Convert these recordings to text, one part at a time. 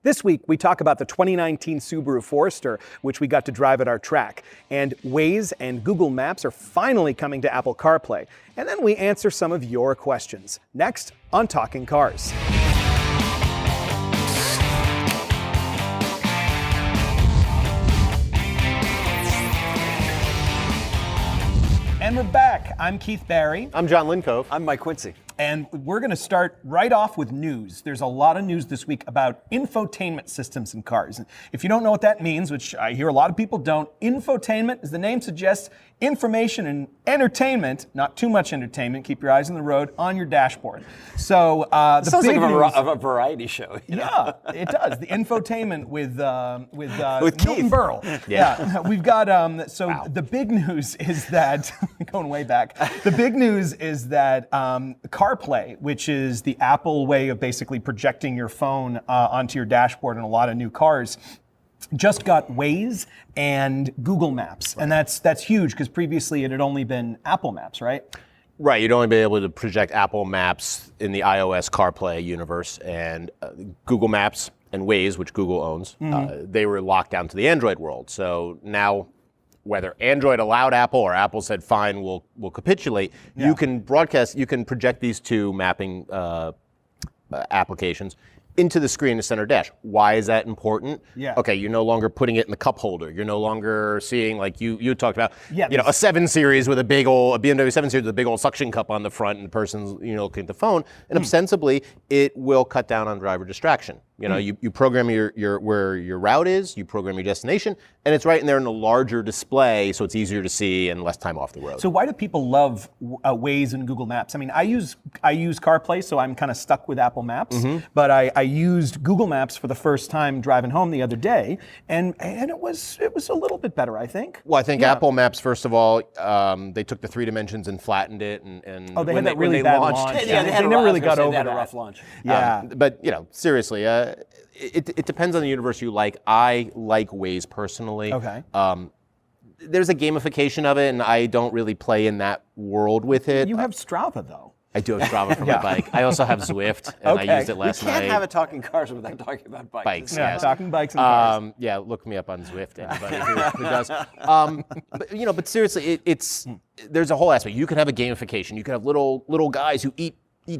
This week, we talk about the 2019 Subaru Forester, which we got to drive at our track. And Waze and Google Maps are finally coming to Apple CarPlay. And then we answer some of your questions. Next on Talking Cars. And we're back. I'm Keith Barry. I'm John Lincove. I'm Mike Quincy. And we're going to start right off with news. There's a lot of news this week about infotainment systems in cars. And if you don't know what that means, which I hear a lot of people don't, infotainment, as the name suggests, information and entertainment, not too much entertainment, keep your eyes on the road, on your dashboard. So the sounds big like news, a variety show. Yeah, it does. The infotainment with With Milton Keith. Berle. Yeah, we've got The big news is that going way back. The big news is that CarPlay, which is the Apple way of basically projecting your phone onto your dashboard in a lot of new cars, just got Waze and Google Maps, and that's huge because previously it had only been Apple Maps, right? Right, you'd only be able to project Apple Maps in the iOS CarPlay universe, and Google Maps and Waze, which Google owns, they were locked down to the Android world. So now, whether Android allowed Apple or Apple said, fine, we'll capitulate, you can project these two mapping applications into the screen in the center dash. Why is that important? Yeah. Okay, you're no longer putting it in the cup holder. You're no longer seeing, like you talked about, Yeah, a 7 Series with a BMW 7 Series with a big old suction cup on the front, and the person's looking at the phone. And ostensibly, it will cut down on driver distraction. You program your where your route is, you program your destination, and it's right in there in a larger display, so it's easier to see and less time off the road. So why do people love Waze and Google Maps? I mean, I use CarPlay, so I'm kind of stuck with Apple Maps. But I used Google Maps for the first time driving home the other day, and it was a little bit better, I think. Well, I think Apple Maps, first of all, they took the 3 dimensions and flattened it, and they had that really bad launch. Yeah, they never really got over that. that. A rough launch. Yeah, but seriously, it depends on the universe you like. I like Waze personally. Okay. There's a gamification of it, and I don't really play in that world with it. You have Strava though. I do have Strava for my bike. I also have Zwift, and I used it last night. We can't have a Talking Cars without talking about bikes. Bikes, Yeah, yes. talking bikes and cars. Yeah, look me up on Zwift, anybody who does. But seriously, there's a whole aspect. You can have a gamification. You can have little guys who eat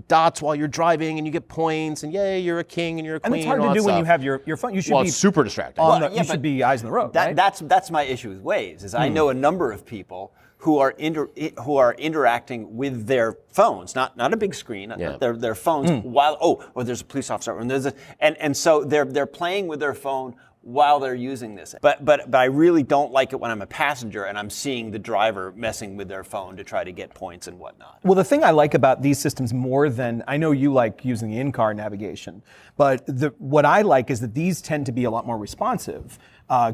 dots while you're driving, and you get points, and yay, you're a king and you're a queen. And it's hard to do when you have your phone. You should be it's super distracting. you should be eyes on the road. Right? That's my issue with Waze. Is I know a number of people who are interacting with their phones, not a big screen, their phones while there's a police officer and so they're playing with their phone while they're using this. But I really don't like it when I'm a passenger and I'm seeing the driver messing with their phone to try to get points and whatnot. Well, the thing I like about these systems more than, I know you like using the in-car navigation, but what I like is that these tend to be a lot more responsive.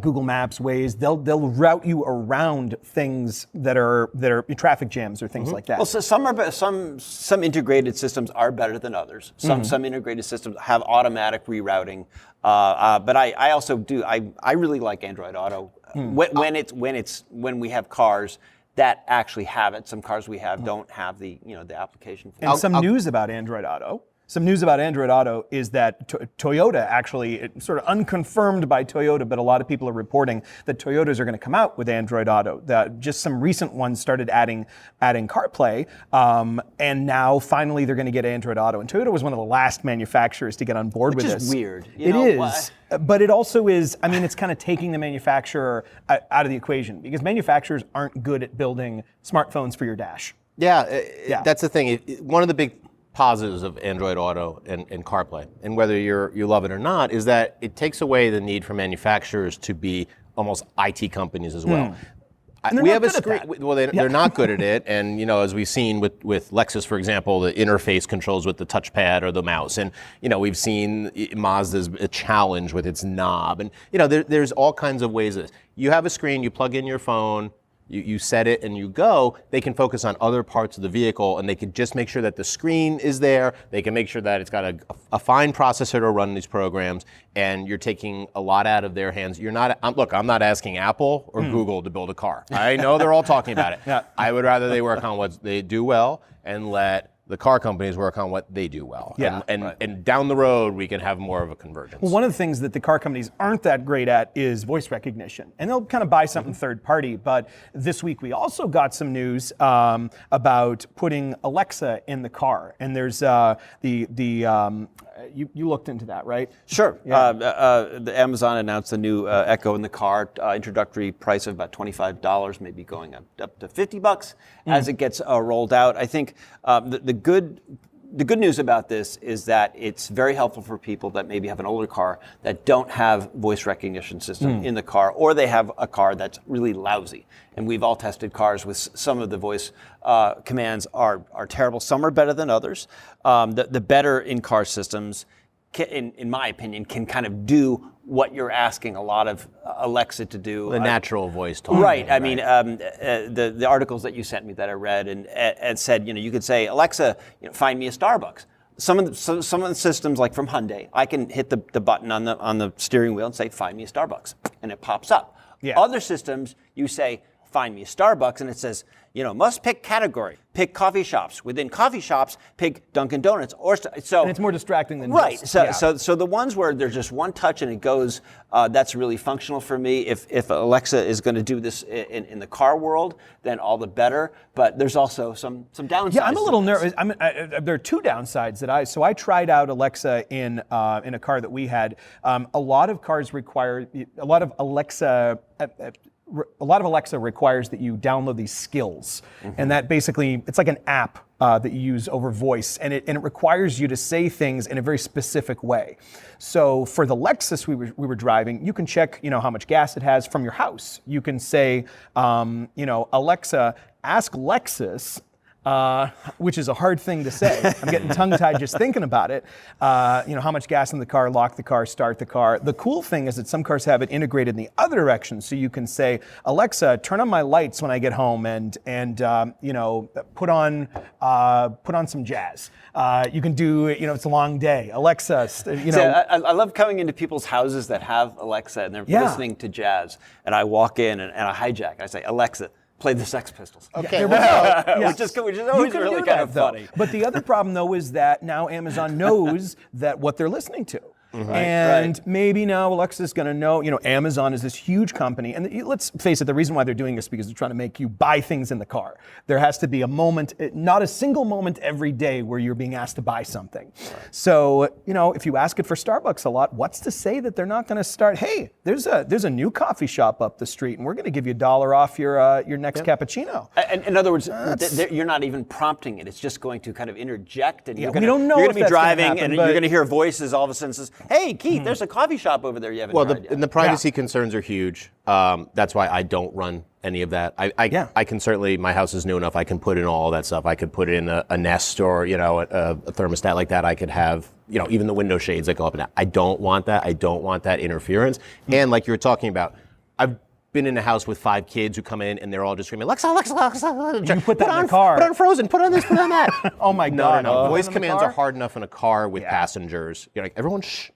Google Maps, Waze, they'll route you around things that are traffic jams or things like that. Well, so some integrated systems are better than others. Some integrated systems have automatic rerouting. But I also do. I really like Android Auto when we have cars that actually have it. Some cars we have don't have the application for it. And some news about Android Auto. Some news about Android Auto is that Toyota actually, sort of unconfirmed by Toyota, but a lot of people are reporting that Toyotas are going to come out with Android Auto. Just some recent ones started adding CarPlay, and now finally they're going to get Android Auto. And Toyota was one of the last manufacturers to get on board with this. Which is weird. It is, but it also is, I mean, it's kind of taking the manufacturer out of the equation because manufacturers aren't good at building smartphones for your dash. Yeah, that's the thing. One of the big positives of Android Auto and CarPlay, and whether you love it or not, is that it takes away the need for manufacturers to be almost IT companies as well. We have a screen. Well, they're not good at it, and as we've seen with Lexus, for example, the interface controls with the touchpad or the mouse, and we've seen Mazda's a challenge with its knob, and there's all kinds of ways. You have a screen, you plug in your phone. You set it and you go, they can focus on other parts of the vehicle and they can just make sure that the screen is there. They can make sure that it's got a fine processor to run these programs, and you're taking a lot out of their hands. I'm not asking Apple or Google to build a car. I know they're all talking about it. I would rather they work on what they do well and let the car companies work on what they do well. Yeah. And down the road, we can have more of a convergence. Well, one of the things that the car companies aren't that great at is voice recognition. And they'll kind of buy something third party. But this week, we also got some news about putting Alexa in the car. And there's you looked into that, right? Sure. The Amazon announced the new Echo in the car, introductory price of about $25, maybe going up to $50 as it gets rolled out. I think the good news about this is that it's very helpful for people that maybe have an older car that don't have voice recognition system in the car, or they have a car that's really lousy. And we've all tested cars with some of the voice commands are terrible. Some are better than others. The better in-car systems, in my opinion, can kind of do what you're asking a lot of Alexa to do. The natural voice talk. Right. I mean, the articles that you sent me that I read and said, you could say, Alexa, find me a Starbucks. Some of the systems, like from Hyundai, I can hit the button on the steering wheel and say, find me a Starbucks, and it pops up. Yeah. Other systems, you say, find me a Starbucks, and it says, must pick category, pick coffee shops. Within coffee shops, pick Dunkin' Donuts. And it's more distracting than right. just, So the ones where there's just one touch and it goes, that's really functional for me. If Alexa is going to do this in the car world, then all the better. But there's also some downsides. Yeah, I'm a little nervous. There are two downsides that I tried out Alexa in a car that we had. A lot of cars require a lot of Alexa requires that you download these skills, and that basically it's like an app that you use over voice, and it requires you to say things in a very specific way. So for the Lexus we were driving, you can check how much gas it has from your house. You can say Alexa, ask Lexus. Which is a hard thing to say. I'm getting tongue-tied just thinking about it. How much gas in the car, lock the car, start the car. The cool thing is that some cars have it integrated in the other direction, so you can say, Alexa, turn on my lights when I get home, and put on some jazz. You can do, it's a long day. Alexa, I love coming into people's houses that have Alexa and they're listening to jazz, and I walk in and I hijack. I say, Alexa, play the Sex Pistols. Okay. There we go. Which is always really kind of funny. But the other problem, though, is that now Amazon knows that what they're listening to. Maybe now Alexa's going to know, Amazon is this huge company. And let's face it, the reason why they're doing this is because they're trying to make you buy things in the car. There has to be a moment, not a single moment every day where you're being asked to buy something. Right. So, if you ask it for Starbucks a lot, what's to say that they're not going to start, hey, there's a new coffee shop up the street and we're going to give you $1 off your next cappuccino. And in other words, you're not even prompting it. It's just going to kind of interject, and you're going to be driving and you're going to hear voices all of a sudden says, hey, Keith, there's a coffee shop over there you haven't tried yet. And the privacy concerns are huge. That's why I don't run any of that. I can certainly, my house is new enough, I can put in all that stuff. I could put in a Nest or, a thermostat like that. I could have, even the window shades that go up and down. I don't want that. I don't want that interference. And like you were talking about, I've been in a house with 5 kids who come in and they're all just screaming, Alexa, Alexa, Alexa. You put that in the car. Put on Frozen, put on this, put on that. Oh my God. No. Voice commands are hard enough in a car with passengers. You're like, everyone shh.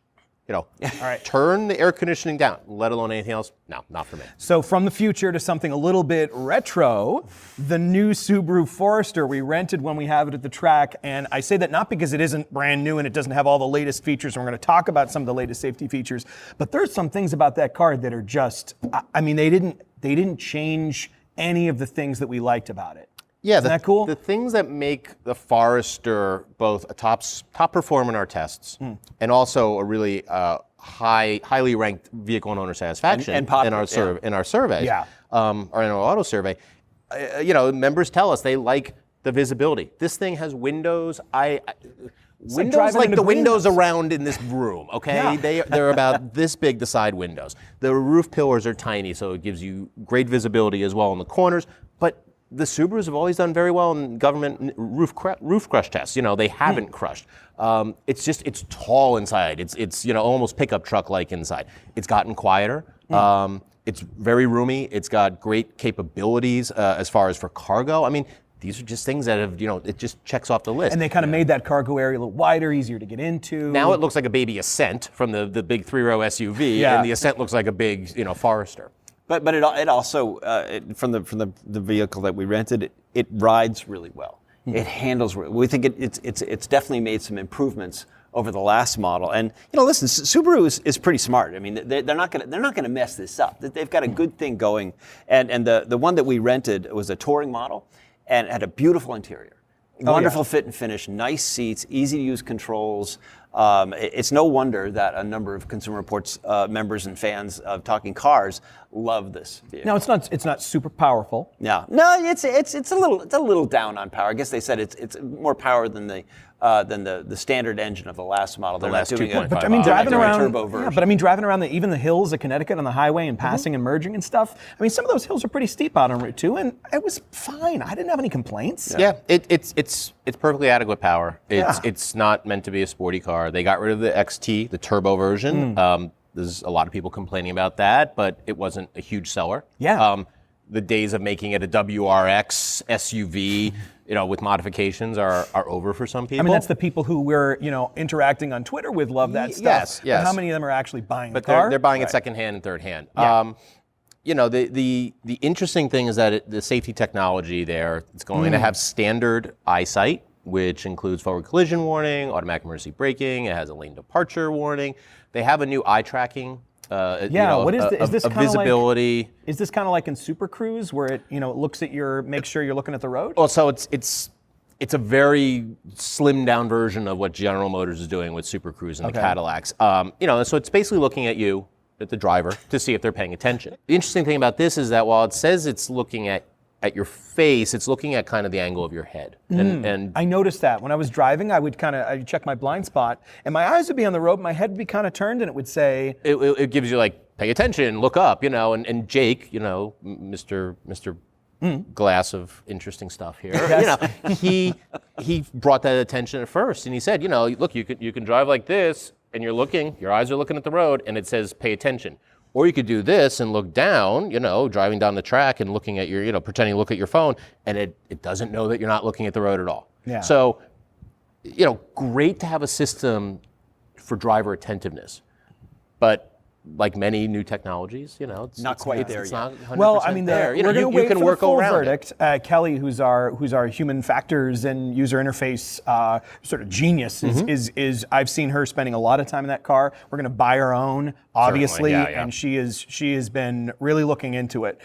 All right. Turn the air conditioning down, let alone anything else. No, not for me. So from the future to something a little bit retro, the new Subaru Forester we rented when we have it at the track. And I say that not because it isn't brand new and it doesn't have all the latest features, and we're going to talk about some of the latest safety features, but there's some things about that car that are just, they didn't change any of the things that we liked about it. Yeah, Isn't that cool? The things that make the Forester both a top performer in our tests and also a really highly ranked vehicle and owner satisfaction and popular, in our survey, or in our auto survey, members tell us they like the visibility. This thing has windows. Windows like the windows around in this room, okay? Yeah. They're about this big, the side windows. The roof pillars are tiny, so it gives you great visibility as well in the corners. But the Subarus have always done very well in government roof crush tests. They haven't crushed. It's tall inside. It's almost pickup truck-like inside. It's gotten quieter. It's very roomy. It's got great capabilities as far as for cargo. These are just things that have, it just checks off the list. And they kind of made that cargo area a little wider, easier to get into. Now it looks like a baby Ascent from the big 3-row SUV, and the Ascent looks like a big, Forester. But it also from the vehicle that we rented, it rides really well. It handles. We think it's definitely made some improvements over the last model. And listen, Subaru is pretty smart. I mean, they're not gonna mess this up. They've got a good thing going. And the one that we rented was a touring model, and had a beautiful interior. Wonderful fit and finish, nice seats, easy to use controls. It's no wonder that a number of Consumer Reports members and fans of Talking Cars love this vehicle. Now it's not super powerful. No, it's a little down on power. I guess they said it's more power than the standard engine of the last model. They're last not doing 2.5. But I mean, driving around, turbo version. but I mean, driving around even the hills of Connecticut on the highway and passing and merging and stuff. I mean, some of those hills are pretty steep out on Route 2, and it was fine. I didn't have any complaints. Yeah, it's perfectly adequate power. It's not meant to be a sporty car. They got rid of the XT, the turbo version. There's a lot of people complaining about that, but it wasn't a huge seller. Yeah. The days of making it a WRX SUV, with modifications are over for some people. I mean, that's the people who we're interacting on Twitter with love that stuff. Yes. But how many of them are actually buying but the car? they're buying it secondhand and third hand. Yeah. The interesting thing is that the safety technology there, it's going to have standard eyesight, which includes forward collision warning, automatic emergency braking. It has a lane departure warning. They have a new eye tracking. What is this kind of visibility? like? Is this kind of like in Super Cruise, where it looks at makes sure you're looking at the road? Well, so it's a very slimmed down version of what General Motors is doing with Super Cruise and the Cadillacs. So it's basically looking at you, at the driver, to see if they're paying attention. The interesting thing about this is that while it says it's looking at your face, it's looking at kind of the angle of your head. And I noticed that when I was driving, I'd check my blind spot, and my eyes would be on the road, my head would be kind of turned, and it would say, it gives you like, pay attention, look up, and Jake, Mr. Glass of interesting stuff here. He brought that attention at first, and he said, look, you can drive like this, and you're looking, your eyes are looking at the road, and it says pay attention. Or you could do this and look down, driving down the track and looking at your, pretending to look at your phone, and it doesn't know that you're not looking at the road at all. Yeah. So, great to have a system for driver attentiveness, but like many new technologies, it's not quite there it's yet. not 100% well, I mean, there. we're going to wait can for work the full around verdict. Kelly, who's our human factors and user interface sort of genius, is I've seen her spending a lot of time in that car. We're going to buy our own, obviously, and she has been really looking into it.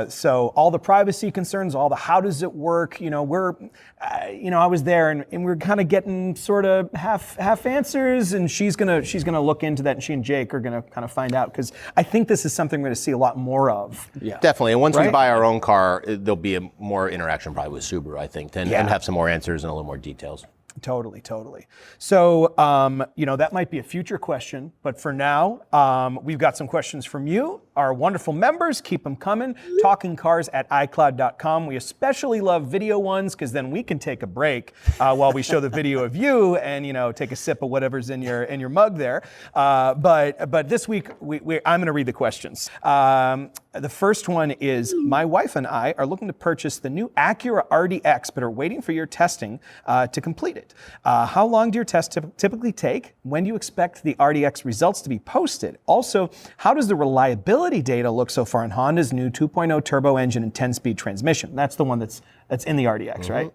So all the privacy concerns, all the how does it work, I was there and we're kind of getting sort of half answers, and she's gonna look into that, and she and Jake are gonna kind of find out, because I think this is something we're going to see a lot more of. Yeah, definitely. And once we buy our own car, there'll be more interaction probably with Subaru, I think, and have some more answers and a little more details. Totally. So, that might be a future question, but for now, we've got some questions from you, our wonderful members. Keep them coming. TalkingCars@iCloud.com. We especially love video ones, because then we can take a break while we show the video of you and, take a sip of whatever's in your mug there. But this week, I'm going to read the questions. The first one is, my wife and I are looking to purchase the new Acura RDX, but are waiting for your testing to complete it. How long do your tests typically take? When do you expect the RDX results to be posted? Also, how does the reliability data look so far on Honda's new 2.0 turbo engine and 10-speed transmission? That's the one that's in the RDX, right?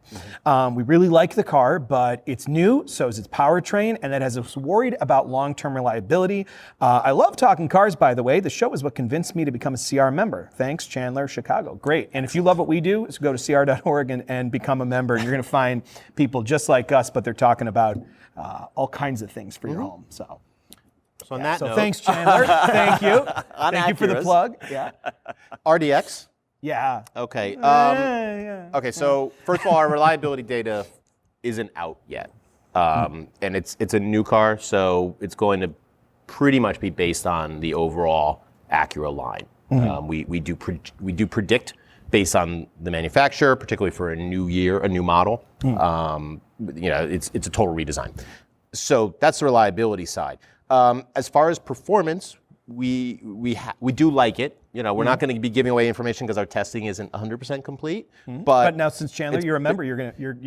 We really like the car, but it's new, so is its powertrain, and that has us worried about long-term reliability. I love Talking Cars, by the way. The show is what convinced me to become a CR member. Thanks, Chandler, Chicago. Great. And if you love what we do, so go to cr.org and become a member, and you're going to find people just like us, but they're talking about all kinds of things for your home. So on that note, thanks, Chandler. Thank you. Thank you for the plug. Yeah. RDX. Yeah. Okay. Okay. So first of all, our reliability data isn't out yet, and it's a new car, so it's going to pretty much be based on the overall Acura line. We do predict based on the manufacturer, particularly for a new year, a new model. It's a total redesign. So that's the reliability side. As far as performance, we do like it. We're not going to be giving away information because our testing isn't 100% complete. But now, since Chandler, you're a member, you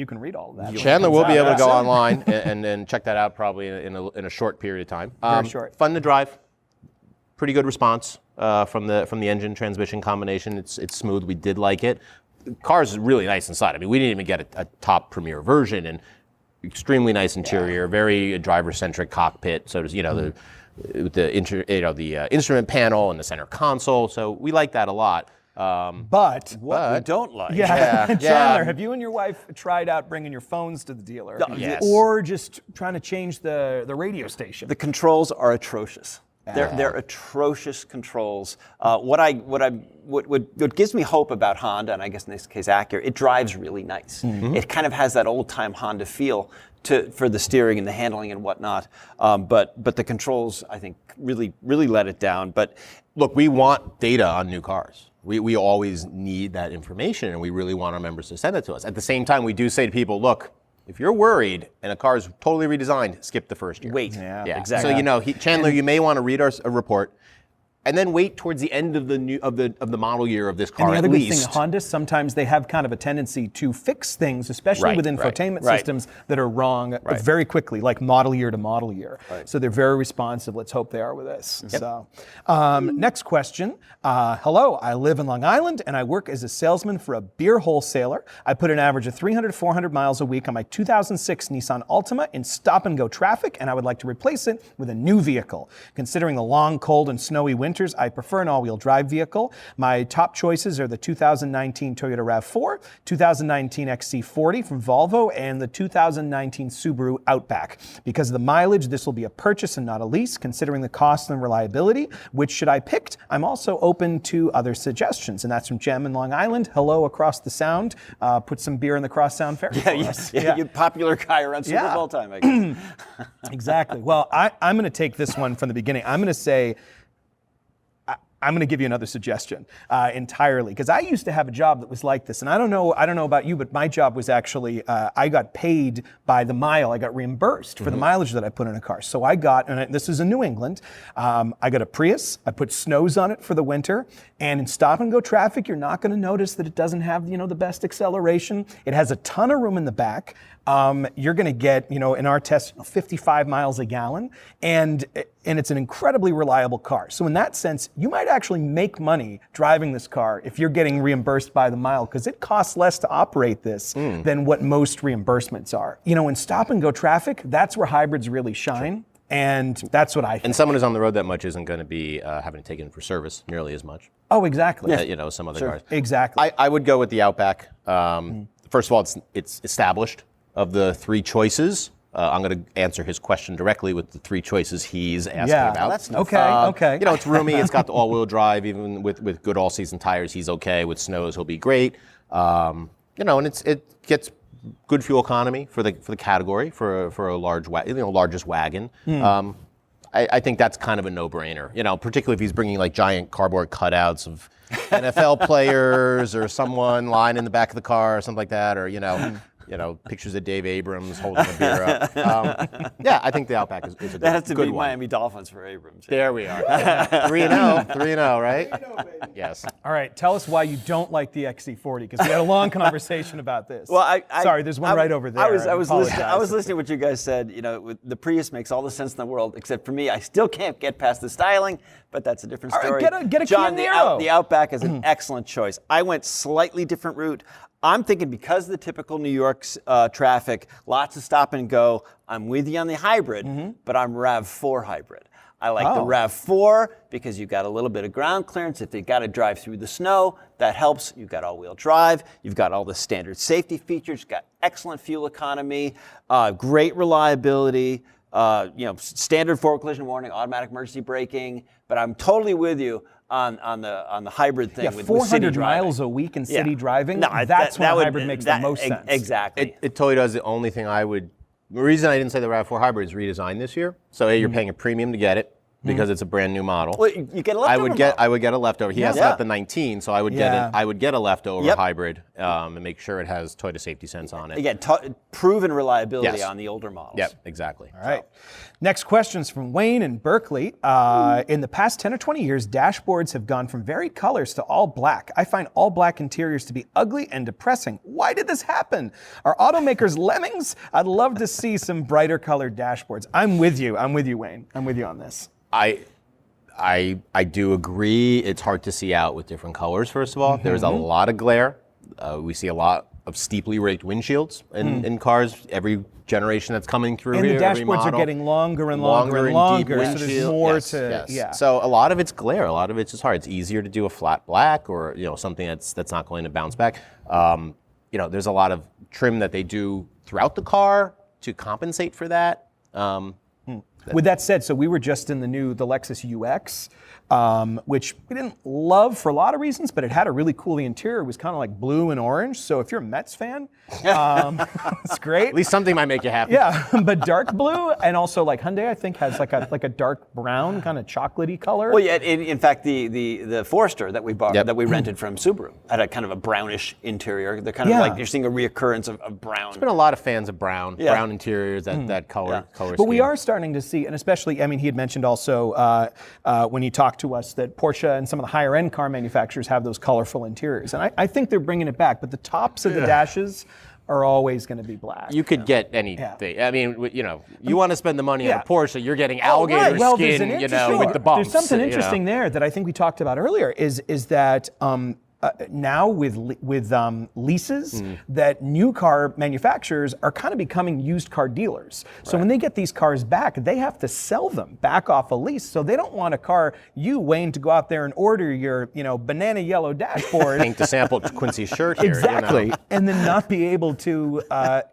can read all of that. Chandler will be able to go online and check that out probably in a short period of time. Very short. Fun to drive. Pretty good response from the engine transmission combination. It's smooth. We did like it. the car is really nice inside. I mean, we didn't even get a top premier version, and extremely nice interior, very driver-centric cockpit. So does the instrument panel and the center console. So we like that a lot. But what we don't like. Chandler, have you and your wife tried out bringing your phones to the dealer? Yes. Or just trying to change the radio station? The controls are atrocious. They're atrocious controls. What gives me hope about Honda, and I guess in this case Acura, it drives really nice. It kind of has that old-time Honda feel for the steering and the handling and whatnot. But the controls, I think, really let it down. But look, we want data on new cars. We always need that information, and we really want our members to send it to us. At the same time, we do say to people, look, if you're worried and a car is totally redesigned, skip the first year. Wait. Yeah. Exactly. So Chandler, you may want to read a report, and then wait towards the end of the model year of this car. And the other at good least. thing, Honda, sometimes they have kind of a tendency to fix things, especially with infotainment systems that are wrong very quickly, like model year to model year. So they're very responsive. Let's hope they are with this. Yep. So, next question. Hello, I live in Long Island and I work as a salesman for a beer wholesaler. I put an average of 300 to 400 miles a week on my 2006 Nissan Altima in stop-and-go traffic, and I would like to replace it with a new vehicle. Considering the long, cold, and snowy winters, I prefer an all-wheel drive vehicle. My top choices are the 2019 Toyota RAV4, 2019 XC40 from Volvo, and the 2019 Subaru Outback. Because of the mileage, this will be a purchase and not a lease. Considering the cost and reliability, which should I pick? I'm also open to other suggestions. And that's from Jem in Long Island. Hello across the sound. Put some beer in the Cross Sound Ferry. You're a popular guy around Super Bowl time, I guess. Exactly. Well, I'm going to take this one from the beginning. I'm going to say, I'm going to give you another suggestion entirely, because I used to have a job that was like this, and I don't know about you, but my job was actually I got paid by the mile. I got reimbursed for the mileage that I put in a car. So I got, and this is in New England, I got a Prius. I put snows on it for the winter, and in stop and go traffic, you're not going to notice that it doesn't have the best acceleration. It has a ton of room in the back. You're going to get, in our test, 55 miles a gallon, and it's an incredibly reliable car. So in that sense, you might actually make money driving this car if you're getting reimbursed by the mile, because it costs less to operate this than what most reimbursements are. In stop and go traffic, that's where hybrids really shine. And that's what I think. And someone who's on the road that much isn't going to be having to take it for service nearly as much. Oh, exactly. Some other cars. Exactly. I would go with the Outback. First of all, it's established. Of the three choices, I'm going to answer his question directly with the three choices he's asking about. That's okay. It's roomy. It's got the all-wheel drive. Even with good all-season tires, he's okay. With snows, he'll be great. And it gets good fuel economy for the category for a largest wagon. I think that's kind of a no-brainer. Particularly if he's bringing like giant cardboard cutouts of NFL players or someone lying in the back of the car or something like that, or pictures of Dave Abrams holding a beer up. I think the Outback is a good one. That has to be Miami Dolphins for Abrams. There we are. 3-0, right? 3-0, baby. Yes. All right, tell us why you don't like the XC40, because we had a long conversation about this. Well, sorry, there's one right over there. I was listening to what you guys said. The Prius makes all the sense in the world, except for me. I still can't get past the styling, but that's a different story. All right, get a John, Kia Niro. The Outback is an excellent choice. I went slightly different route. I'm thinking because of the typical New York traffic, lots of stop and go, I'm with you on the hybrid, but I'm RAV4 hybrid. I like the RAV4 because you've got a little bit of ground clearance. If you've got to drive through the snow, that helps. You've got all-wheel drive. You've got all the standard safety features. You've got excellent fuel economy, great reliability, standard forward collision warning, automatic emergency braking. But I'm totally with you on the hybrid thing with 400 city miles a week in city driving. No, that's when hybrid makes the most sense. Exactly. It totally does. The only thing the reason I didn't say the RAV4 hybrid is redesigned this year. So you're paying a premium to get it because it's a brand new model. Well, you get a leftover. I would get a leftover. He has got the 19, so I would get a leftover hybrid and make sure it has Toyota Safety Sense on it. Again, proven reliability on the older models. Yep, exactly. All right. Next question's from Wayne in Berkeley. In the past 10 or 20 years, dashboards have gone from varied colors to all black. I find all black interiors to be ugly and depressing. Why did this happen? Are automakers lemmings? I'd love to see some brighter colored dashboards. I'm with you, Wayne. I'm with you on this. I do agree. It's hard to see out with different colors, first of all. There's a lot of glare We see a lot of steeply raked windshields in cars. Every generation that's coming through and here, the every dashboards are model, getting longer and longer and longer. deep So there's windshield. more Yes, to yes. yeah. So a lot of it's glare. A lot of it's just hard. It's easier to do a flat black or something that's not going to bounce back. There's a lot of trim that they do throughout the car to compensate for that. With that said, so we were just in the Lexus UX, which we didn't love for a lot of reasons, but it had a really cool interior. It was kind of like blue and orange. So if you're a Mets fan, it's great. At least something might make you happy. Yeah, but dark blue, and also like Hyundai, I think, has like a dark brown kind of chocolatey color. Well, yeah. In fact, the Forester that we bought, that we rented from Subaru, had a kind of a brownish interior. They're kind of like you're seeing a reoccurrence of brown. There's been a lot of fans of brown interiors, that color scheme. But we are starting to see, and especially, I mean, he had mentioned also when he talked to us that Porsche and some of the higher end car manufacturers have those colorful interiors, and I think they're bringing it back. But the tops of the dashes are always going to be black. You could get anything. Yeah. I mean, you want to spend the money on a Porsche, you're getting alligator skin, with the bumps. There's something interesting there that I think we talked about earlier. Is that now with leases, that new car manufacturers are kind of becoming used car dealers. So when they get these cars back, they have to sell them back off a lease. So they don't want a car, Wayne, to go out there and order your banana yellow dashboard. Pink to sample Quincy's shirt here. Exactly. And then not be able to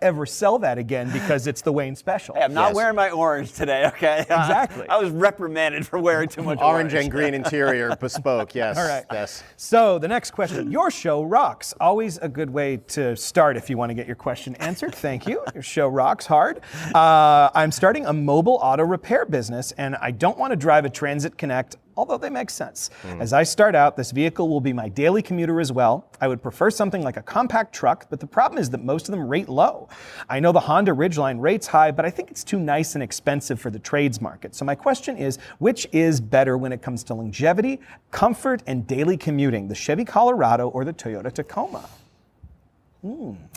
ever sell that again because it's the Wayne special. Hey, I'm not wearing my orange today, okay? Exactly. I was reprimanded for wearing too much orange and green interior, bespoke, yes. All right. Yes. So the next question. Your show rocks. Always a good way to start if you want to get your question answered. Thank you. Your show rocks hard. I'm starting a mobile auto repair business, and I don't want to drive a Transit Connect, although they make sense. As I start out, this vehicle will be my daily commuter as well. I would prefer something like a compact truck, but the problem is that most of them rate low. I know the Honda Ridgeline rates high, but I think it's too nice and expensive for the trades market. So my question is, which is better when it comes to longevity, comfort, and daily commuting, the Chevy Colorado or the Toyota Tacoma?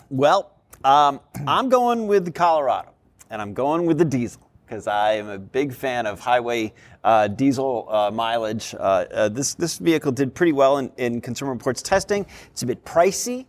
Well, I'm going with the Colorado, and I'm going with the diesel, because I am a big fan of highway diesel mileage. This vehicle did pretty well in Consumer Reports testing. It's a bit pricey.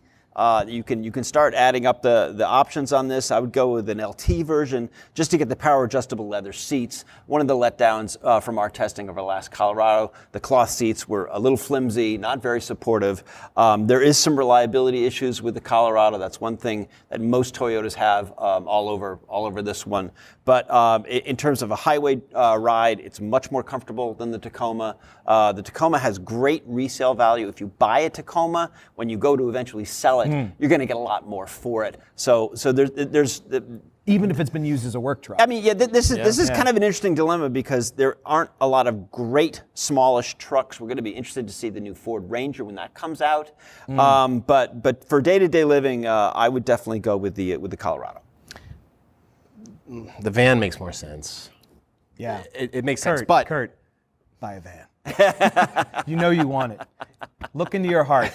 You can start adding up the options on this. I would go with an LT version just to get the power adjustable leather seats. One of the letdowns from our testing of our last Colorado, the cloth seats were a little flimsy, not very supportive. There is some reliability issues with the Colorado. That's one thing that most Toyotas have all over this one. But in terms of a highway ride, it's much more comfortable than the Tacoma. The Tacoma has great resale value. If you buy a Tacoma, when you go to eventually sell it, you're going to get a lot more for it. So there's Even if it's been used as a work truck. I mean, this is kind of an interesting dilemma because there aren't a lot of great smallish trucks. We're going to be interested to see the new Ford Ranger when that comes out. But for day-to-day living, I would definitely go with the Colorado. The van makes more sense. Yeah. It makes sense. But Kurt, buy a van. You know you want it. Look into your heart.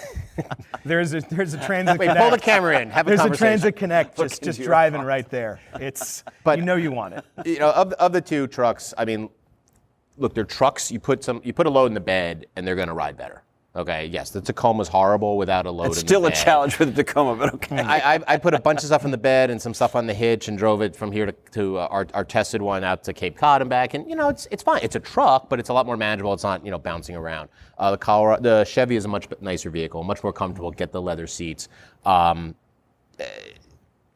There's a Transit Connect. Pull the camera in. Have a conversation. There's a Transit Connect just driving right there. But you know you want it. Of the two trucks, I mean, look, they're trucks. You put a load in the bed, and they're going to ride better. Okay, yes, the Tacoma's horrible without a load in the bed. It's still a challenge with the Tacoma, but okay. I put a bunch of stuff in the bed and some stuff on the hitch and drove it from here to our tested one out to Cape Cod and back. And, it's fine. It's a truck, but it's a lot more manageable. It's not, bouncing around. The Chevy is a much nicer vehicle, much more comfortable, get the leather seats. The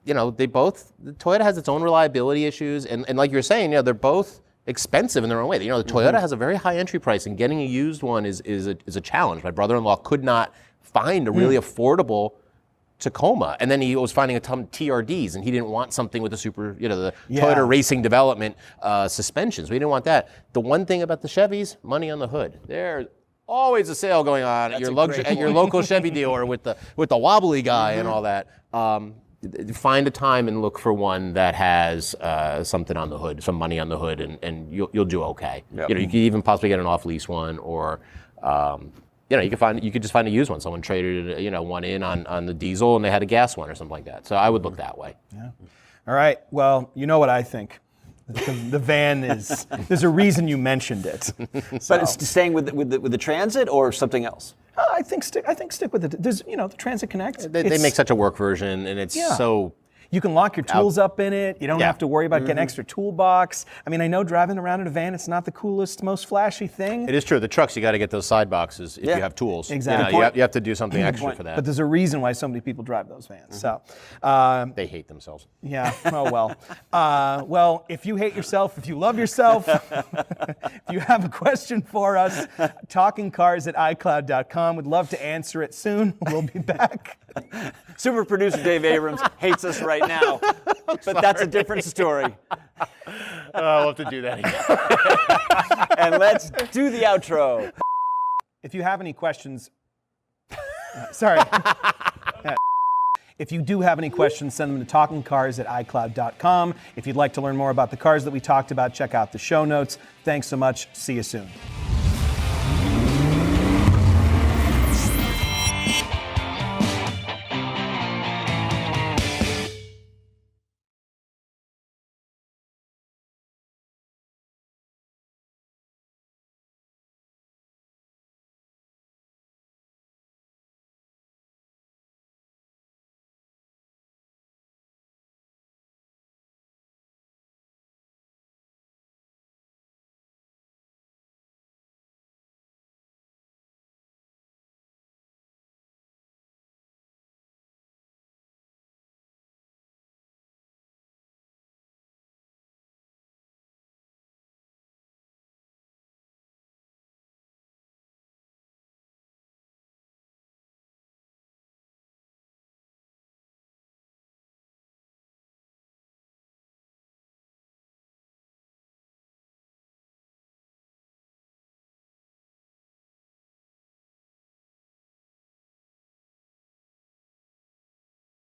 Toyota has its own reliability issues. And like you're saying, they're both expensive in their own way. The Toyota has a very high entry price, and getting a used one is a challenge. My brother-in-law could not find a really affordable Tacoma, and then he was finding a ton of TRDs, and he didn't want something with the Toyota Racing Development suspensions. We didn't want that. The one thing about the Chevys, money on the hood. There's always a sale going on at your local Chevy dealer with the wobbly guy and all that. Find a time and look for one that has something on the hood, some money on the hood, and you'll do okay. Yep. You could even possibly get an off-lease one, or you could just find a used one. Someone traded one in on the diesel, and they had a gas one or something like that. So I would look that way. Yeah. All right. Well, you know what I think. The van is. There's a reason you mentioned it. But it's staying with the Transit or something else. I think stick with it. There's the Transit Connect. They make such a work version, and it's so. You can lock your tools up in it. You don't have to worry about getting extra toolbox. I mean, I know driving around in a van, it's not the coolest, most flashy thing. It is true. The trucks, you got to get those side boxes if you have tools. Exactly. You have to do something extra for that. But there's a reason why so many people drive those vans. So they hate themselves. Yeah. Oh well. Well, if you hate yourself, if you love yourself, if you have a question for us, TalkingCars@iCloud.com. We'd love to answer it soon. We'll be back. Super producer Dave Abrams hates us right now, but that's a different story. I'll have to do that again. And let's do the outro. If you have any questions, sorry. If you do have any questions, send them to TalkingCars@iCloud.com. If you'd like to learn more about the cars that we talked about, check out the show notes. Thanks so much. See you soon.